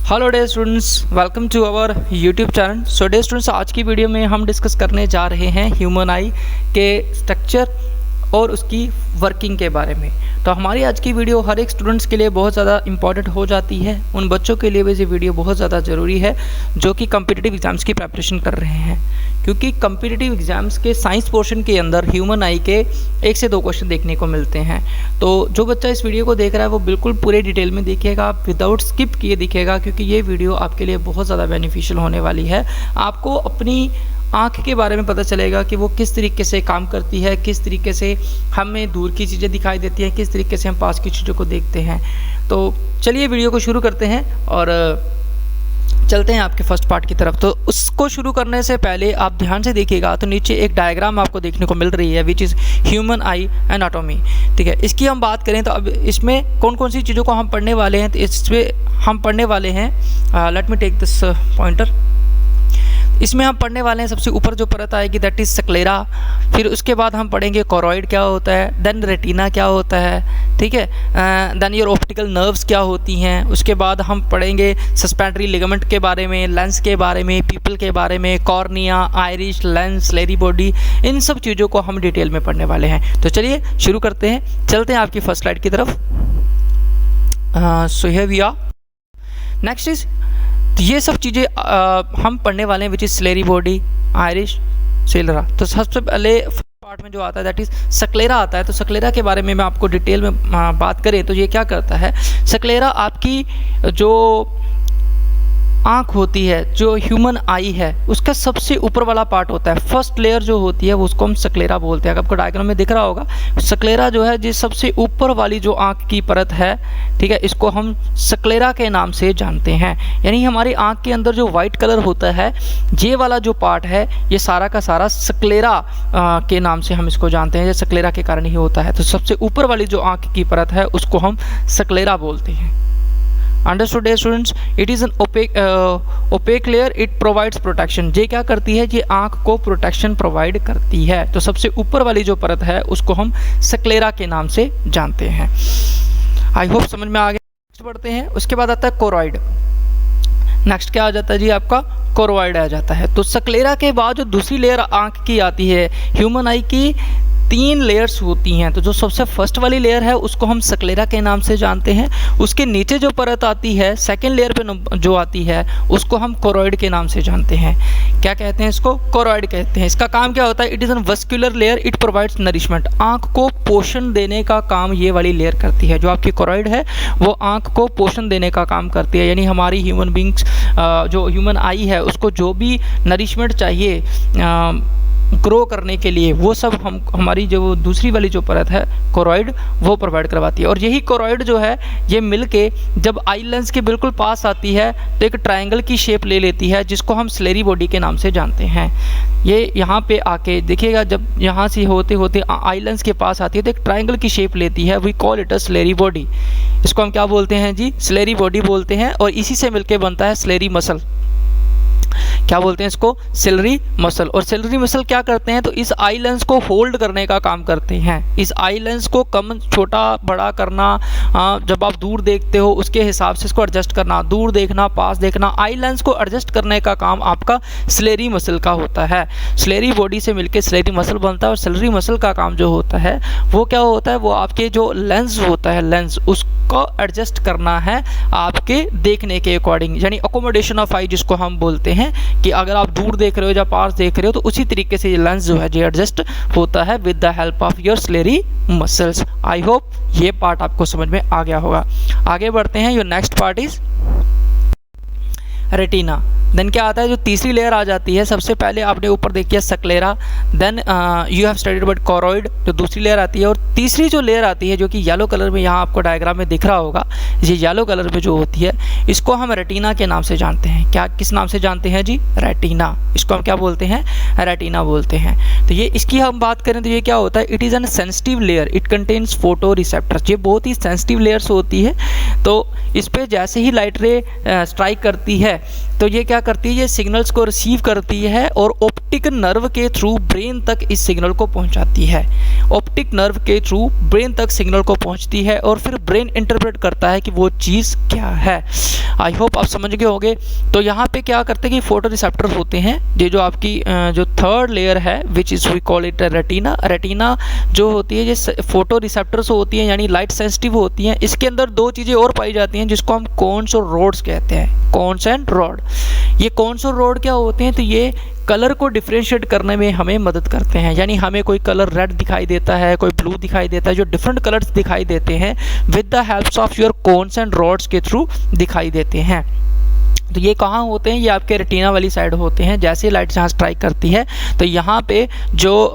Hello dear students, welcome to our YouTube channel. So dear students, आज की video में हम डिस्कस करने जा रहे हैं ह्यूमन आई के स्ट्रक्चर और उसकी वर्किंग के बारे में। तो हमारी आज की वीडियो हर एक स्टूडेंट्स के लिए बहुत ज़्यादा इंपॉर्टेंट हो जाती है। उन बच्चों के लिए भी ये वीडियो बहुत ज़्यादा ज़रूरी है जो कि कम्पिटिटिव एग्ज़ाम्स की प्रिपरेशन कर रहे हैं, क्योंकि कम्पिटिटिव एग्ज़ाम्स के साइंस पोर्शन के अंदर ह्यूमन आई के 1 से 2 क्वेश्चन देखने को मिलते हैं। तो जो बच्चा इस वीडियो को देख रहा है वो बिल्कुल पूरे डिटेल में देखिएगा, आप विदाउट स्किप किए दिखेगा, क्योंकि ये वीडियो आपके लिए बहुत ज़्यादा बेनिफिशियल होने वाली है। आपको अपनी आँख के बारे में पता चलेगा कि वो किस तरीके से काम करती है, किस तरीके से हमें दूर की चीज़ें दिखाई देती हैं, किस तरीके से हम पास की चीज़ों को देखते हैं। तो चलिए वीडियो को शुरू करते हैं और चलते हैं आपके फर्स्ट पार्ट की तरफ। तो उसको शुरू करने से पहले आप ध्यान से देखिएगा, तो नीचे एक डायग्राम आपको देखने को मिल रही है which is human I anatomy. ठीक है, इसकी हम बात करें तो अब इसमें कौन कौन सी चीज़ों को हम पढ़ने वाले हैं। तो इसमें हम पढ़ने वाले हैं, let me take this pointer. इसमें हम पढ़ने वाले हैं सबसे ऊपर जो परत आएगी दैट इज़ स्क्लेरा। फिर उसके बाद हम पढ़ेंगे कोरॉइड क्या होता है, देन रेटिना क्या होता है, ठीक है, देन योर ऑप्टिकल नर्व्स क्या होती हैं। उसके बाद हम पढ़ेंगे सस्पेंडरी लिगामेंट के बारे में, लेंस के बारे में, पीपल के बारे में, cornea, iris, lens, ciliary body, इन सब चीज़ों को हम डिटेल में पढ़ने वाले हैं। तो चलिए शुरू करते हैं, चलते हैं आपकी फर्स्ट स्लाइड की तरफ। So here we are. Next is, तो ये सब चीज़ें हम पढ़ने वाले हैं which is ciliary body, iris, sclera. तो सबसे पहले पार्ट में जो आता है दैट इज़ स्क्लेरा आता है। तो स्क्लेरा के बारे में मैं आपको डिटेल में बात करें तो ये क्या करता है। स्क्लेरा आपकी जो आँख होती है, जो ह्यूमन आई है, उसका सबसे ऊपर वाला पार्ट होता है। फर्स्ट लेयर जो होती है वो उसको हम स्क्लेरा बोलते हैं। आपको डायग्राम में दिख रहा होगा, स्क्लेरा जो है, जिस सबसे ऊपर वाली जो आँख की परत है, ठीक है, इसको हम स्क्लेरा के नाम से जानते हैं। यानी हमारी आँख के अंदर जो वाइट कलर होता है, ये वाला जो पार्ट है, ये सारा का सारा स्क्लेरा के नाम से हम इसको जानते हैं। ये स्क्लेरा के कारण ही होता है। तो सबसे ऊपर वाली जो आँख की परत है उसको हम स्क्लेरा बोलते हैं। Understood students, it is an opaque layer, it provides protection. ये क्या करती है, ये आँख को प्रोटेक्शन प्रोवाइड करती है। तो सबसे ऊपर वाली जो परत है उसको हम स्क्लेरा के नाम से जानते हैं। आई होप समझ में आ गया। नेक्स्ट बढ़ते हैं, उसके बाद आता है कोरॉइड। नेक्स्ट क्या आ जाता है जी, आपका कोरॉइड आ जाता है। तो स्क्लेरा के बाद जो दूसरी लेयर आँख की आती है, ह्यूमन आई की 3 लेयर्स होती हैं। तो जो सबसे फर्स्ट वाली लेयर है उसको हम स्क्लेरा के नाम से जानते हैं। उसके नीचे जो परत आती है, सेकेंड लेयर पे जो आती है, उसको हम कोरॉइड के नाम से जानते हैं। क्या कहते हैं इसको, कोरॉइड कहते हैं। इसका काम क्या होता है, it is an vascular layer, it provides nourishment. आँख को पोषण देने का काम ये वाली लेयर करती है। जो आपकी कोरॉइड है वो आँख को पोषण देने का काम करती है। यानी हमारी ह्यूमन बींग्स, जो ह्यूमन आई है, उसको जो भी नरिशमेंट चाहिए ग्रो करने के लिए, वो सब हमारी जो दूसरी वाली जो परत है कोरॉइड, वो प्रोवाइड करवाती है। और यही कोरॉइड जो है ये मिलके जब आई लेंस के बिल्कुल पास आती है तो एक ट्रायंगल की शेप ले लेती है, जिसको हम स्लेरी बॉडी के नाम से जानते हैं। ये यहाँ पे आके देखिएगा, जब यहाँ से होते होते आई लेंस के पास आती है तो एक ट्रायंगल की शेप लेती है। We call it a ciliary body. इसको हम क्या बोलते हैं जी, स्लेरी बॉडी बोलते हैं। और इसी से मिलके बनता है स्लेरी मसल। क्या बोलते हैं इसको, सिलरी मसल। और सिलरी मसल क्या करते हैं, तो इस आई लेंस को होल्ड करने का काम करते हैं। इस आई लेंस को कम छोटा बड़ा करना, जब आप दूर देखते हो उसके हिसाब से इसको एडजस्ट करना, दूर देखना, पास देखना, आई लेंस को एडजस्ट करने का काम आपका स्लेरी मसल का होता है। स्लेरी बॉडी से मिलके स्लेरी मसल बनता है। और सिलरी मसल का काम जो होता है वो क्या होता है, वो आपके जो लेंस होता है, लेंस उसको एडजस्ट करना है आपके देखने के अकॉर्डिंग। यानी अकोमोडेशन ऑफ आई जिसको हम बोलते हैं, कि अगर आप दूर देख रहे हो या पास देख रहे हो तो उसी तरीके से ये लेंस जो है ये एडजस्ट होता है with the help of your ciliary muscles. I hope ये पार्ट आपको समझ में आ गया होगा। आगे बढ़ते हैं, your next part is retina. Then क्या आता है, जो तीसरी लेयर आ जाती है, सबसे पहले आपने ऊपर देखिए sclera, then you have studied about choroid, जो दूसरी लेयर आती है। और तीसरी जो लेयर आती है, जो कि येलो कलर में यहाँ आपको डायग्राम में दिख रहा होगा, ये येलो कलर में जो होती है, इसको हम रेटिना के नाम से जानते हैं। क्या, किस नाम से जानते हैं जी, रेटिना। इसको हम क्या बोलते हैं, रेटिना बोलते हैं। तो ये इसकी हम बात करें तो ये क्या होता है, it is an sensitive layer, it contains photo receptors. ये बहुत ही सेंसिटिव लेयर्स होती है। तो इस पर जैसे ही लाइट रे स्ट्राइक करती है तो ये क्या करती है, ये सिग्नल्स को रिसीव करती है और ऑप्टिक नर्व के थ्रू ब्रेन तक इस सिग्नल को पहुंचाती है। ऑप्टिक नर्व के थ्रू ब्रेन तक सिग्नल को पहुंचती है और फिर ब्रेन इंटरप्रेट करता है कि वो चीज़ क्या है। आई होप आप समझ गए होंगे। तो यहाँ पे क्या करते हैं कि फोटो रिसेप्टर होते हैं, ये जो आपकी जो थर्ड लेयर है which is we call it retina. Retina जो होती है ये फोटो रिसेप्टर्स होती हैं, यानी लाइट सेंसिटिव होती हैं। इसके अंदर दो चीज़ें और पाई जाती हैं जिसको हम कोन्स और रोड्स कहते हैं, कोन्स एंड रॉड। ये कोन्स और रॉड क्या होते हैं, तो ये कलर को डिफ्रेंशिएट करने में हमें मदद करते हैं। यानी हमें कोई कलर रेड दिखाई देता है, कोई ब्लू दिखाई देता है, जो डिफरेंट कलर्स दिखाई देते हैं with the helps of your cones and rods के थ्रू दिखाई देते हैं। तो ये कहाँ होते हैं, ये आपके रेटिना वाली साइड होते हैं। जैसे लाइट यहाँ स्ट्राइक करती है तो यहाँ पे जो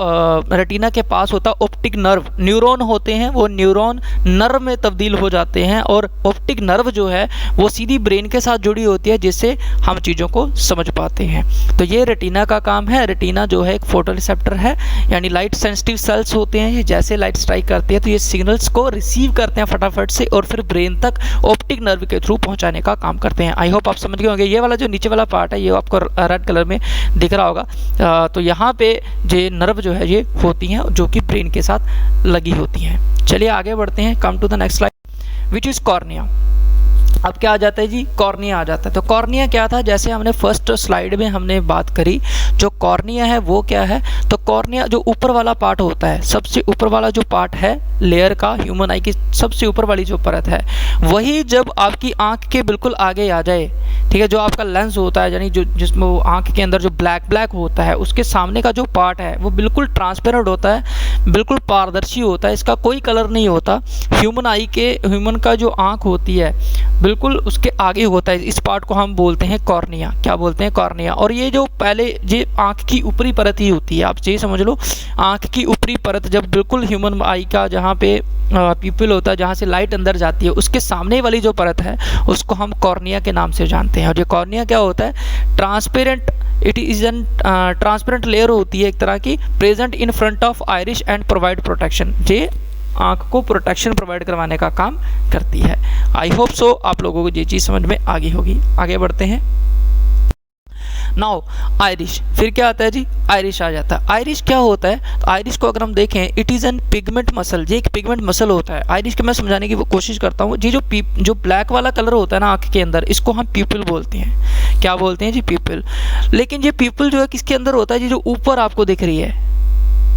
रेटिना के पास होता है ऑप्टिक नर्व, न्यूरॉन होते हैं, वो न्यूरॉन नर्व में तब्दील हो जाते हैं और ऑप्टिक नर्व जो है वो सीधी ब्रेन के साथ जुड़ी होती है, जिससे हम चीज़ों को समझ पाते हैं। तो ये रेटिना का काम है। रेटिना जो है एक फोटो रिसेप्टर है, यानी लाइट सेंसिटिव सेल्स होते हैं। ये जैसे लाइट स्ट्राइक करती है तो ये सिग्नल्स को रिसीव करते हैं फटाफट से और फिर ब्रेन तक ऑप्टिक नर्व के थ्रू पहुँचाने का काम करते हैं। आई होप आप समझ होंगे। ये वाला जो नीचे वाला पार्ट है ये आपको रेड कलर में दिख रहा होगा। तो यहाँ पे ये नर्व जो है ये होती हैं जो कि ब्रेन के साथ लगी होती हैं। चलिए आगे बढ़ते हैं। Come to the next slide which is cornea. अब क्या आ जाता है जी, कॉर्निया आ जाता है। तो कॉर्निया क्या था, जैसे हमने फर्स्ट स्लाइड में हमने बात करी, जो कॉर्निया है वो क्या है, तो कॉर्निया जो ऊपर वाला पार्ट होता है, सबसे ऊपर वाला जो पार्ट है लेयर का, ह्यूमन आई की सबसे ऊपर वाली जो परत है, वही जब आपकी आंख के बिल्कुल आगे आ जाए, ठीक है, जो आपका लेंस होता है, यानी जो जिसमें वो आंख के अंदर जो ब्लैक होता है, उसके सामने का जो पार्ट है वो बिल्कुल ट्रांसपेरेंट होता है, बिल्कुल पारदर्शी होता है, इसका कोई कलर नहीं होता। ह्यूमन का जो आंख होती है बिल्कुल उसके आगे होता है। इस पार्ट को हम बोलते हैं कॉर्निया। क्या बोलते हैं, कॉर्निया। और ये जो पहले ये आंख की ऊपरी परत ही होती है, आप ये समझ लो, आंख की ऊपरी परत जब बिल्कुल ह्यूमन आई का जहाँ पे पीपल होता है, जहाँ से लाइट अंदर जाती है, उसके सामने वाली जो परत है उसको हम कॉर्निया के नाम से जानते हैं। और ये कॉर्निया क्या होता है, transparent, it is an transparent layer होती है एक तरह की, present in front of Irish and provide protection. ये आँख को प्रोटेक्शन प्रोवाइड करवाने का काम करती है। आई होप सो आप लोगों को ये चीज़ समझ में आ गई होगी। आगे बढ़ते हैं। नाउ आइरिश, फिर क्या आता है जी, आइरिश आ जाता है। आइरिश क्या होता है, तो आइरिश को अगर हम देखें, it is an pigment muscle. ये एक पिगमेंट मसल होता है। आइरिश के मैं समझाने की कोशिश करता हूँ। ये जो ब्लैक वाला कलर होता है ना आँख के अंदर, इसको हम पीपल बोलते हैं। क्या बोलते हैं जी, पीपल। लेकिन ये पीपल जो है किसके अंदर होता है, ये जो ऊपर आपको दिख रही है,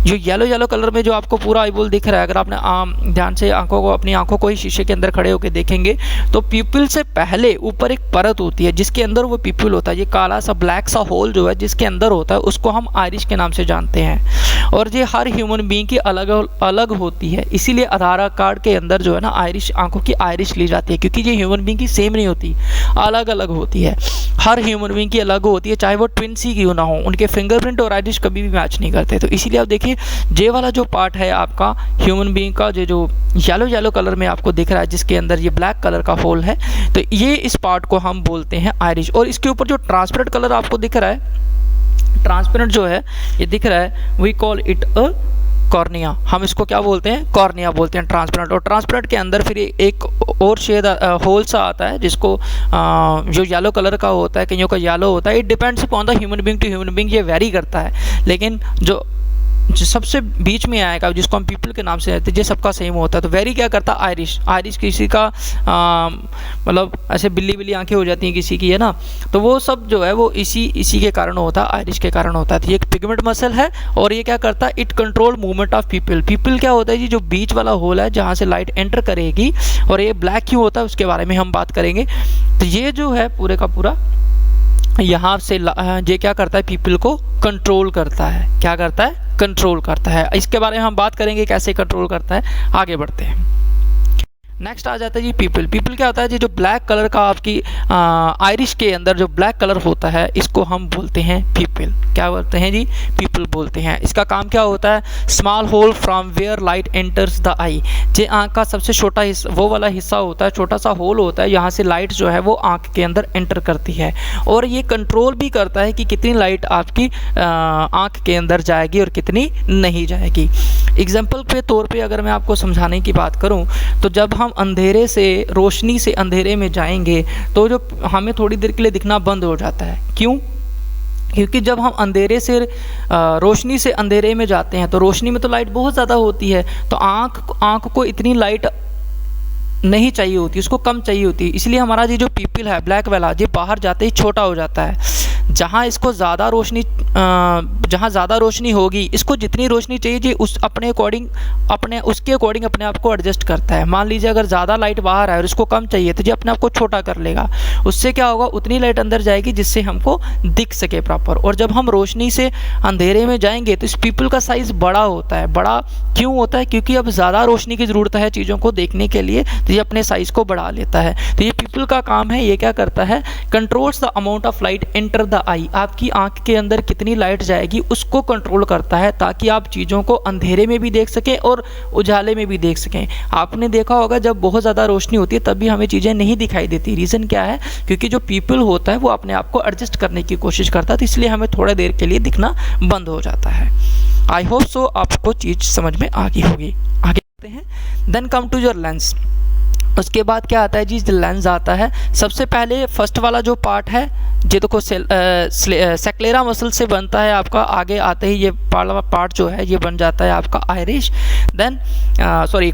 जो येलो कलर में जो आपको पूरा आईबॉल दिख रहा है, अगर आपने ध्यान से अपनी आंखों को ही शीशे के अंदर खड़े होकर देखेंगे तो पीपल से पहले ऊपर एक परत होती है जिसके अंदर वो पीपल होता है। ये काला सा ब्लैक सा होल जो है जिसके अंदर होता है उसको हम आइरिश के नाम से जानते हैं। और ये हर ह्यूमन बीइंग की अलग अलग होती है, इसीलिए आधार कार्ड के अंदर जो है ना आइरिश, आंखों की आइरिश ली जाती है, क्योंकि ये ह्यूमन बीइंग की सेम नहीं होती, अलग अलग होती है। हर ह्यूमन बीइंग की अलग होती है, चाहे वो ट्विन्स ही क्यों ना हो, उनके फिंगरप्रिंट और आइरिश कभी भी मैच नहीं करते। तो इसीलिए आप देखिए ये वाला जो पार्ट है आपका ह्यूमन बीइंग का, जो येलो कलर में आपको दिख रहा है जिसके अंदर ये ब्लैक कलर का होल है, तो ये इस पार्ट को हम बोलते हैं आइरिश। और इसके ऊपर जो ट्रांसपेरेंट कलर आपको दिख रहा है, ट्रांसपेरेंट जो है ये दिख रहा है, we call it a cornea. हम इसको क्या बोलते हैं, कॉर्निया बोलते हैं, ट्रांसपेरेंट। और ट्रांसपेरेंट के अंदर फिर एक और शेड होल सा आता है जिसको जो येलो कलर का होता है, कईयों का येलो होता है। It depends upon the human being to human being, ये वेरी करता है। लेकिन जो सबसे बीच में आएगा जिसको हम पीपल के नाम से कहते हैं, ये सबका सेम होता है। तो वेरी क्या करता है, आइरिश। आइरिश किसी का मतलब ऐसे बिल्ली आंखें हो जाती हैं किसी की, है ना, तो वो सब जो है वो इसी के कारण होता है, आइरिश के कारण होता है। तो ये एक पिगमेंट मसल है और ये क्या करता है, it control movement of people. People क्या होता है जी, जो बीच वाला होल है जहाँ से लाइट एंटर करेगी, और ये ब्लैक क्यों होता है उसके बारे में हम बात करेंगे। तो ये जो है पूरे का पूरा यहाँ से ये क्या करता है, पीपल को कंट्रोल करता है। क्या करता है, कंट्रोल करता है। इसके बारे में हम बात करेंगे कैसे कंट्रोल करता है। आगे बढ़ते हैं। नेक्स्ट आ जाता है जी पीपल। पीपल क्या होता है जी, जो ब्लैक कलर का आपकी आइरिश के अंदर जो ब्लैक कलर होता है इसको हम बोलते हैं पीपल। क्या बोलते हैं जी, पीपल बोलते हैं। इसका काम क्या होता है, small hole from where light enters the eye. ये आँख का सबसे छोटा हिस्सा, वो वाला हिस्सा होता है, छोटा सा होल होता है, यहाँ से लाइट जो है वो आँख के अंदर एंटर करती है। और ये कंट्रोल भी करता है कि कितनी लाइट आपकी आँख के अंदर जाएगी और कितनी नहीं जाएगी। एग्जाम्पल के तौर पे अगर मैं आपको समझाने की बात करूँ तो जब हम अंधेरे से रोशनी से अंधेरे में जाएंगे तो जो हमें थोड़ी देर के लिए दिखना बंद हो जाता है। क्यों, क्योंकि जब हम अंधेरे से रोशनी से अंधेरे में जाते हैं तो रोशनी में तो लाइट बहुत ज़्यादा होती है, तो आँख को इतनी लाइट नहीं चाहिए होती, उसको कम चाहिए होती है। इसलिए हमारा ये जो पीपल है ब्लैक वाला, ये बाहर जाते ही छोटा हो जाता है। जहाँ इसको ज़्यादा रोशनी जहाँ ज़्यादा रोशनी होगी, इसको जितनी रोशनी चाहिए जी उस अपने अकॉर्डिंग उसके अकॉर्डिंग अपने आप को एडजस्ट करता है। मान लीजिए अगर ज़्यादा लाइट बाहर है और इसको कम चाहिए तो जी अपने आप को छोटा कर लेगा। उससे क्या होगा, उतनी लाइट अंदर जाएगी जिससे हमको दिख सके प्रॉपर। और जब हम रोशनी से अंधेरे में जाएंगे तो इस पीपल का साइज़ बड़ा होता है। बड़ा क्यों होता है? क्योंकि अब ज़्यादा रोशनी की ज़रूरत है चीज़ों को देखने के लिए, तो ये अपने साइज़ को बढ़ा लेता है। तो ये पीपल का काम है, ये क्या करता है, controls the amount of light enter the eye. आपकी आंख के अंदर कितनी लाइट जाएगी उसको कंट्रोल करता है, ताकि आप चीज़ों को अंधेरे में भी देख सकें और उजाले में भी देख सकें। आपने देखा होगा जब बहुत ज़्यादा रोशनी होती है तब भी हमें चीज़ें नहीं दिखाई देती। रीज़न क्या है? क्योंकि जो पीपल होता है वो अपने आप को एडजस्ट करने की कोशिश करता है, तो इसलिए हमें थोड़ा देर के लिए दिखना बंद हो जाता है। आई होप सो आपको चीज़ समझ में आ गई होगी। आगे बढ़ते हैं। Then come to your lens. उसके बाद क्या आता है जी, लेंस आता है। सबसे पहले फर्स्ट वाला जो पार्ट है ये देखो सेक्लेरा मसल से बनता है आपका। आगे आते ही ये पार्ट जो है ये बन जाता है आपका आयरिश, देन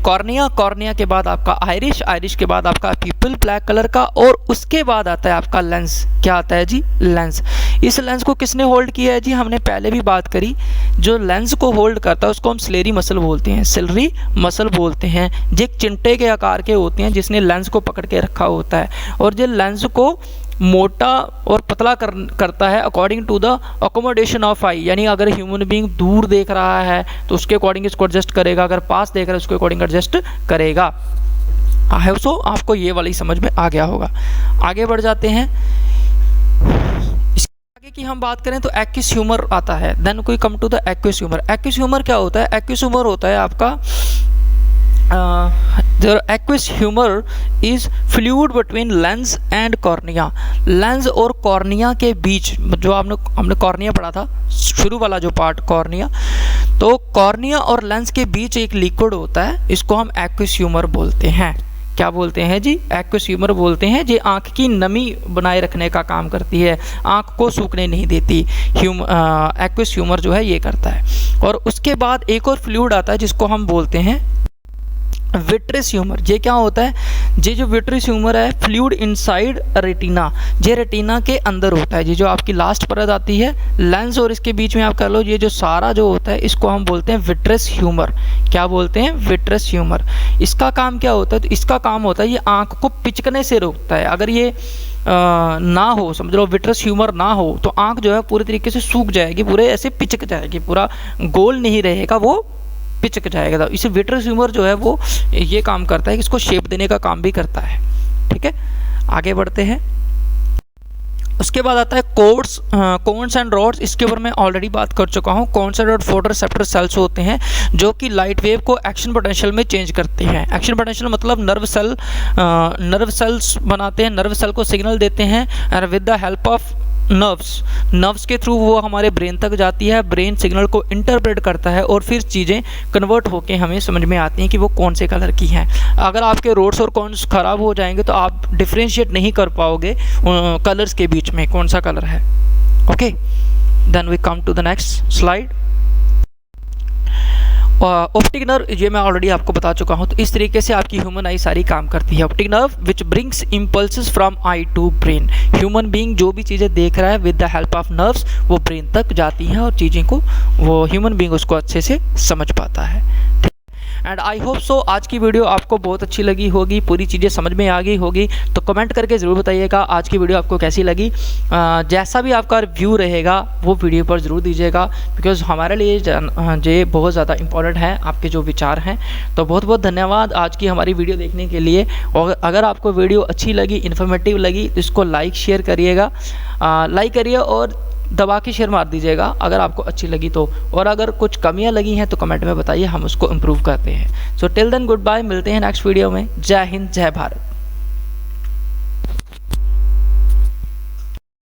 कॉर्निया के बाद आपका आयरिश के बाद आपका पीपल ब्लैक कलर का, और उसके बाद आता है आपका लेंस। क्या आता है जी? लेंस। इस लेंस को किसने होल्ड किया है जी? हमने पहले भी बात करी, जो लेंस को होल्ड करता है उसको हम सिलेरी मसल बोलते हैं, सिलरी मसल बोलते हैं। ये एक चिमटे के आकार के होते हैं जिसने लेंस को पकड़ के रखा होता है, और ये लेंस को मोटा और पतला करता है according to the accommodation of eye. यानी अगर ह्यूमन बीइंग दूर देख रहा है तो उसके अकॉर्डिंग इसको एडजस्ट करेगा, अगर पास देख रहा है उसके अकॉर्डिंग एडजस्ट करेगा। आई होप सो आपको ये वाली समझ में आ गया होगा। आगे बढ़ जाते हैं। आगे की हम बात करें तो एक्विस ह्यूमर आता है। Then we come to the aqueous humour. Aqueous humour क्या होता है? एक्विस ह्यूमर होता है आपका the aqueous humor is fluid between lens and cornea। Lens और कॉर्निया के बीच, जो हमने कॉर्निया पढ़ा था, शुरू वाला जो पार्ट कॉर्निया, तो कॉर्निया और लेंस के बीच एक लिक्विड होता है, इसको हम एक्विस ह्यूमर बोलते हैं। क्या बोलते हैं जी? एक्विस ह्यूमर बोलते हैं। ये आँख की नमी बनाए रखने का काम करती है, आँख को सूखने नहीं देती। एक्विस ह्यूमर जो है ये करता है। और उसके बाद एक और फ्लूइड आता है जिसको हम बोलते हैं विट्रियस ह्यूमर। ये क्या होता है? ये जो विट्रियस ह्यूमर है, फ्लूइड इनसाइड रेटिना, ये रेटिना के अंदर होता है। ये जो आपकी लास्ट परत आती है लेंस और इसके बीच में आप कर लो, ये जो सारा जो होता है इसको हम बोलते हैं विट्रियस ह्यूमर। क्या बोलते हैं? Vitreous humour. इसका काम क्या होता है? तो इसका काम होता है ये आँख को पिचकने से रोकता है। अगर ये ना हो, समझ लो विट्रियस ह्यूमर ना हो तो आँख जो है पूरी तरीके से सूख जाएगी, पूरे ऐसे पिचक जाएगी, पूरा गोल नहीं रहेगा, वो पिचक जाएगा। तो इसे विट्रियस ह्यूमर जो है वो ये काम करता है कि इसको शेप देने का काम भी करता है। ठीक है, आगे बढ़ते हैं। उसके बाद आता है कोन्स एंड रॉड्स। इसके ऊपर मैं ऑलरेडी बात कर चुका हूँ। Cones and rod photoreceptor cells होते हैं जो कि लाइट वेव को एक्शन पोटेंशियल में चेंज करते हैं। एक्शन पोटेंशियल मतलब नर्व सेल्स बनाते हैं, नर्व सेल को सिग्नल देते हैं, और with the help of nerves के थ्रू वो हमारे ब्रेन तक जाती है। ब्रेन सिग्नल को इंटरप्रेट करता है और फिर चीज़ें कन्वर्ट होके हमें समझ में आती हैं कि वो कौन से कलर की हैं। अगर आपके रोड्स और कॉन्स ख़राब हो जाएंगे तो आप डिफ्रेंशिएट नहीं कर पाओगे कलर्स के बीच में कौन सा कलर है। Okay, then we come to the next slide. Optic nerve, ये मैं ऑलरेडी आपको बता चुका हूँ। तो इस तरीके से आपकी ह्यूमन आई सारी काम करती है। Optic nerve which brings impulses from eye to brain. Human being जो भी चीज़ें देख रहा है with the help of nerves वो ब्रेन तक जाती हैं और चीज़ें को वो ह्यूमन बीइंग उसको अच्छे से समझ पाता है। एंड आई होप सो आज की वीडियो आपको बहुत अच्छी लगी होगी, पूरी चीज़ें समझ में आ गई होगी। तो कमेंट करके ज़रूर बताइएगा आज की वीडियो आपको कैसी लगी। जैसा भी आपका रिव्यू रहेगा वो वीडियो पर ज़रूर दीजिएगा, बिकॉज़ हमारे लिए ये बहुत ज़्यादा इंपॉर्टेंट है आपके जो विचार हैं। तो बहुत बहुत धन्यवाद आज की हमारी वीडियो देखने के लिए। और अगर आपको वीडियो अच्छी लगी, इन्फॉर्मेटिव लगी तो इसको लाइक शेयर करिएगा, लाइक करिए और दबा के शेयर मार दीजिएगा अगर आपको अच्छी लगी तो। और अगर कुछ कमियां लगी हैं तो कमेंट में बताइए, हम उसको इम्प्रूव करते हैं। So till then good bye, मिलते हैं नेक्स्ट वीडियो में। जय हिंद, जय भारत।